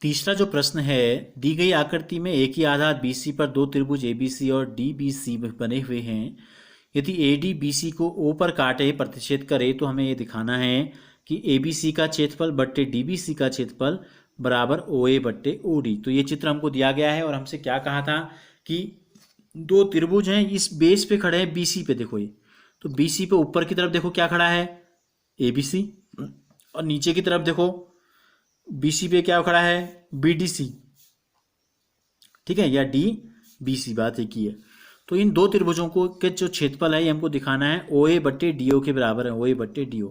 तीसरा जो प्रश्न है, दी गई आकृति में एक ही आधार BC पर दो त्रिभुज ABC और DBC बने हुए हैं। यदि AD BC को O पर काटे प्रतिच्छेद करे तो हमें ये दिखाना है कि ABC का क्षेत्रफल बट्टे DBC का क्षेत्रफल बराबर OA बट्टे OD। तो ये चित्र हमको दिया गया है और हमसे क्या कहा था कि दो त्रिभुज हैं, इस बेस पे खड़े हैं BC पे। देखो ये तो BC पे ऊपर की तरफ देखो क्या खड़ा है, ABC, और नीचे की तरफ देखो BC पे क्या खड़ा है, BDC, ठीक है, या DBC, बात एक ही है। तो इन दो त्रिभुजों को के जो क्षेत्रफल है ये हमको दिखाना है OA बट्टे DO के बराबर है, OA बट्टे DO।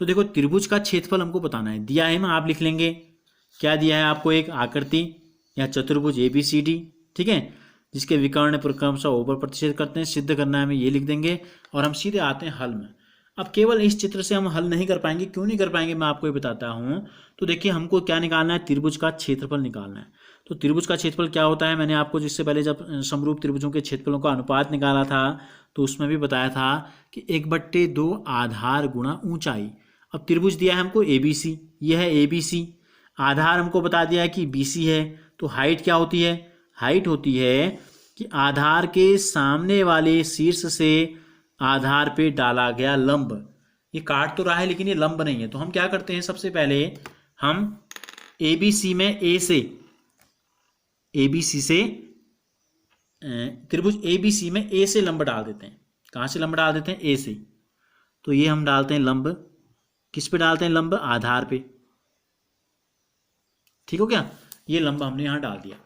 तो देखो त्रिभुज का क्षेत्रफल हमको बताना है, दिया है ना, आप लिख लेंगे क्या दिया है आपको, एक आकृति या चतुर्भुज ABCD, ठीक है, जिसके विकर्ण क्रमशः O पर प्रतिच्छेद करते हैं, सिद्ध करना है हमें, ये लिख देंगे और हम सीधे आते हैं हल में। अब केवल इस चित्र से हम हल नहीं कर पाएंगे, क्यों नहीं कर पाएंगे मैं आपको ये बताता हूँ। तो देखिए हमको क्या निकालना है, त्रिभुज का क्षेत्रफल निकालना है। तो त्रिभुज का क्षेत्रफल क्या होता है, मैंने आपको जिससे पहले जब समरूप त्रिभुजों के क्षेत्रफलों का अनुपात निकाला था तो उसमें भी बताया था कि 1/2 आधार गुणा ऊंचाई। अब त्रिभुज दिया है हमको ABC, यह है ABC, आधार हमको बता दिया है कि BC है, तो हाइट क्या होती है, हाइट होती है कि आधार के सामने वाले शीर्ष से आधार पे डाला गया लंब। ये काट तो रहा है लेकिन ये लंब नहीं है, तो हम क्या करते हैं, सबसे पहले हम ABC में ABC से त्रिभुज ABC में A से लंब डाल देते हैं। कहाँ से लंब डाल देते हैं, A से। तो ये हम डालते हैं लंब, किस पे डालते हैं लंब, आधार पे, ठीक हो क्या, ये लंब हमने यहां डाल दिया।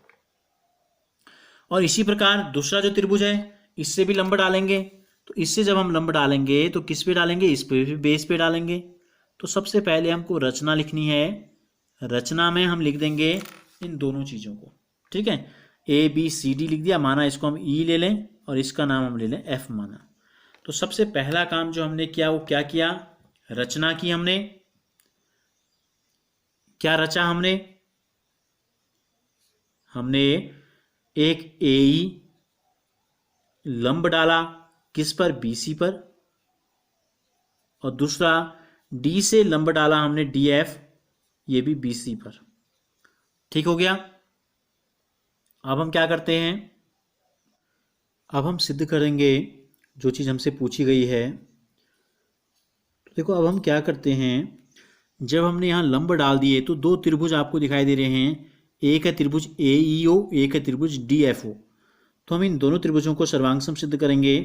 और इसी प्रकार दूसरा जो त्रिभुज है इससे भी लंब डालेंगे। तो इससे जब हम लंब डालेंगे तो किस पे डालेंगे, इस पे भी, बेस पे डालेंगे। तो सबसे पहले हमको रचना लिखनी है, रचना में हम लिख देंगे इन दोनों चीज़ों को, ठीक है, ABCD लिख दिया, माना इसको हम E ले लें और इसका नाम हम ले लें F माना। तो सबसे पहला काम जो हमने किया वो क्या किया, रचना की हमने, क्या रचा हमने एक AE लंब डाला, किस पर, BC पर, और दूसरा D से लंब डाला हमने DF, ये भी BC पर, ठीक हो गया। अब हम क्या करते हैं, अब हम सिद्ध करेंगे जो चीज़ हमसे पूछी गई है। तो देखो अब हम क्या करते हैं, जब हमने यहाँ लंब डाल दिए तो दो त्रिभुज आपको दिखाई दे रहे हैं, एक है त्रिभुज AEO, एक है त्रिभुज DFO। तो हम इन दोनों त्रिभुजों को सर्वांग सम सिद्ध करेंगे।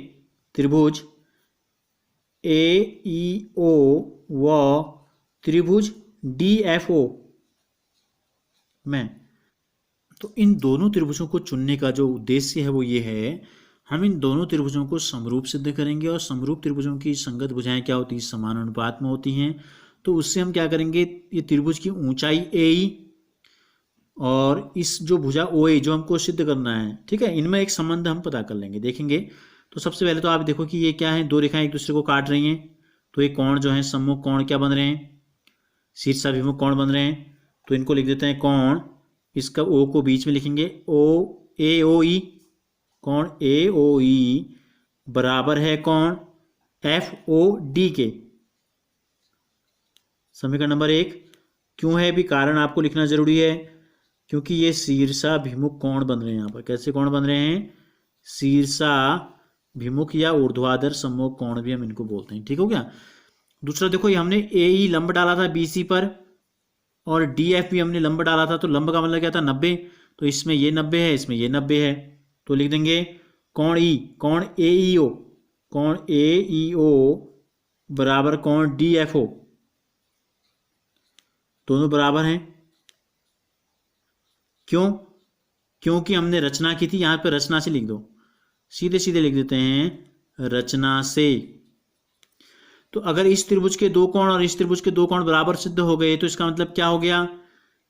त्रिभुज AEO व त्रिभुज DFO में, तो इन दोनों त्रिभुजों को चुनने का जो उद्देश्य है वो ये है, हम इन दोनों त्रिभुजों को समरूप सिद्ध करेंगे। और समरूप त्रिभुजों की संगत भुजाएं क्या होती है, समान अनुपात में होती हैं। तो उससे हम क्या करेंगे, ये त्रिभुज की ऊंचाई AE और इस जो भुजा OA जो हमको सिद्ध करना है, ठीक है, इनमें एक संबंध हम पता कर लेंगे, देखेंगे। तो सबसे पहले तो आप देखो कि ये क्या है, दो रेखाएं एक दूसरे को काट रही हैं। तो ये कोण जो है सम्मुख कोण क्या बन रहे हैं, शीर्षाभिमुख कोण बन रहे हैं। तो इनको लिख देते हैं कोण, इसका O को बीच में लिखेंगे, AOE, कोण AOE बराबर है कोण FOD के। समीकरण नंबर 1 क्यों है भी कारण आपको लिखना जरूरी है, क्योंकि ये शीर्षाभिमुख कोण बन रहे हैं। यहाँ पर कैसे कोण बन रहे हैं, शीर्षाभिमुख या ऊर्ध्वाधर सम्मुख कोण भी हम इनको बोलते हैं, ठीक हो गया। दूसरा देखो ये हमने AE लंब डाला था BC पर और DF भी हमने लंब डाला था, तो लंब का मतलब क्या था, 90। तो इसमें ये 90 है, इसमें ये 90 है, तो लिख देंगे कोण E, कोण AEO, कोण AEO बराबर कोण DFO, दोनों बराबर हैं। क्यों, क्योंकि हमने रचना की थी, यहां पर रचना से लिख दो, सीधे सीधे लिख देते हैं रचना से। तो अगर इस त्रिभुज के दो कोण और इस त्रिभुज के दो कोण बराबर सिद्ध हो गए तो इसका मतलब क्या हो गया,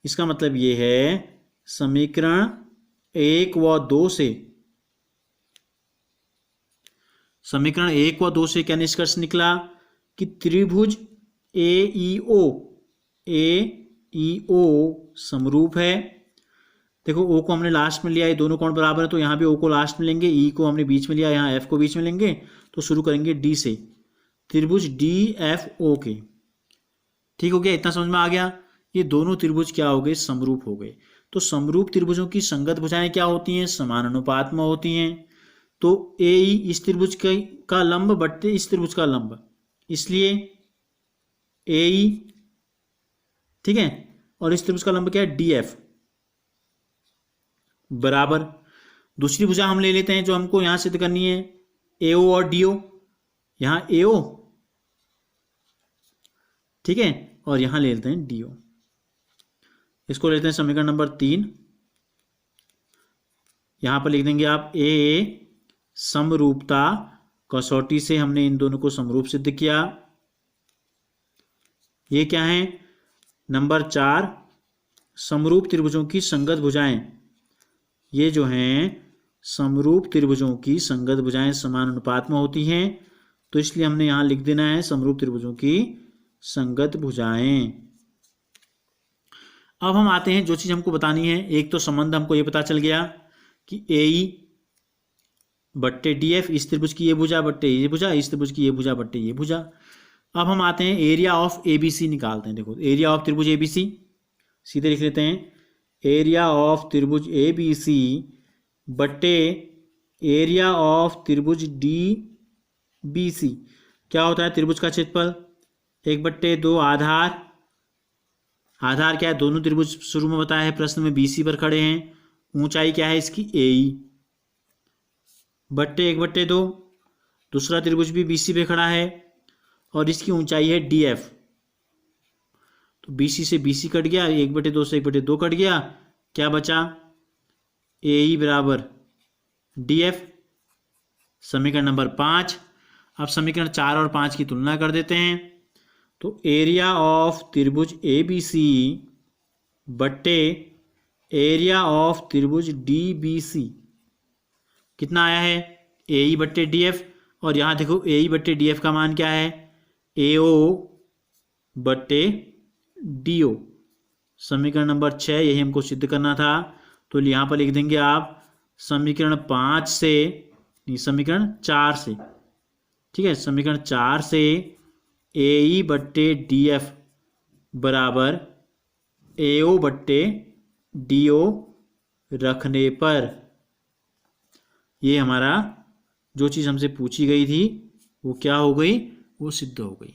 इसका मतलब ये है समीकरण 1 व 2 से, समीकरण 1 व 2 से क्या निष्कर्ष निकला कि त्रिभुज AEO समरूप है। देखो O को हमने लास्ट में लिया, ये दोनों कोण बराबर है, तो यहाँ भी O को लास्ट में लेंगे, E को हमने बीच में लिया, यहाँ F को बीच में लेंगे। तो शुरू करेंगे D से, त्रिभुज DFO के, ठीक हो गया, इतना समझ में आ गया। ये दोनों त्रिभुज क्या हो गए, समरूप हो गए। तो समरूप त्रिभुजों की संगत भुजाएं क्या होती हैं, समान अनुपात में होती हैं। तो ए इस त्रिभुज का लंब बट्टे इस त्रिभुज का लंब, इसलिए ए, ठीक है, और इस त्रिभुज का लंब क्या है, डी एफ, बराबर दूसरी भुजा हम ले लेते हैं जो हमको यहां सिद्ध करनी है, एओ और डीओ। यहां एओ, ठीक है, और यहां ले लेते हैं डीओ। इसको लेते हैं समीकरण नंबर 3। यहां पर लिख देंगे आप ए समरूपता कसौटी से हमने इन दोनों को समरूप सिद्ध किया। ये क्या है, नंबर 4 समरूप त्रिभुजों की संगत भुजाएं। ये जो हैं समरूप त्रिभुजों की संगत भुजाएं समान अनुपात में होती हैं, तो इसलिए हमने यहां लिख देना है समरूप त्रिभुजों की संगत भुजाएं। अब हम आते हैं जो चीज हमको बतानी है, एक तो संबंध हमको ये पता चल गया कि ए बट्टे डी एफ, इस त्रिभुज की ये भुजा बट्टे ये भुजा, इस त्रिभुज की ये भुजा बट्टे ये भुजा। अब हम आते हैं एरिया ऑफ एबीसी निकालते हैं। देखो एरिया ऑफ त्रिभुज एबीसी सीधे लिख लेते हैं, एरिया ऑफ त्रिभुज एबीसी बट्टे एरिया ऑफ त्रिभुज डी बी सी। क्या होता है, त्रिभुज का क्षेत्रफल 1/2 आधार, आधार क्या है, दोनों त्रिभुज शुरू में बताया है प्रश्न में बीसी पर खड़े हैं, ऊंचाई क्या है इसकी एई, बट्टे 1/2, दूसरा त्रिभुज भी बीसी पे खड़ा है और इसकी ऊंचाई है डी एफ। तो बीसी से बीसी कट गया, 1/2 से 1/2 कट गया, क्या बचा, एई बराबर डी एफ। समीकरण नंबर 5। अब समीकरण 4 और 5 की तुलना कर देते हैं। तो एरिया ऑफ त्रिभुज ए बी सी बट्टे एरिया ऑफ त्रिभुज डी बी सी कितना आया है, ए ई बट्टे डी एफ, और यहाँ देखो ए ई बट्टे डी एफ का मान क्या है, ए ओ बट्टे डी ओ। समीकरण नंबर 6 यही हमको सिद्ध करना था, तो यहाँ पर लिख देंगे आप समीकरण 5 से, नहीं समीकरण 4 से, ठीक है, समीकरण 4 से ए ई बट्टे डी एफ बराबर ए ओ बट्टे डी ओ रखने पर ये हमारा जो चीज़ हमसे पूछी गई थी वो क्या हो गई, वो सिद्ध हो गई।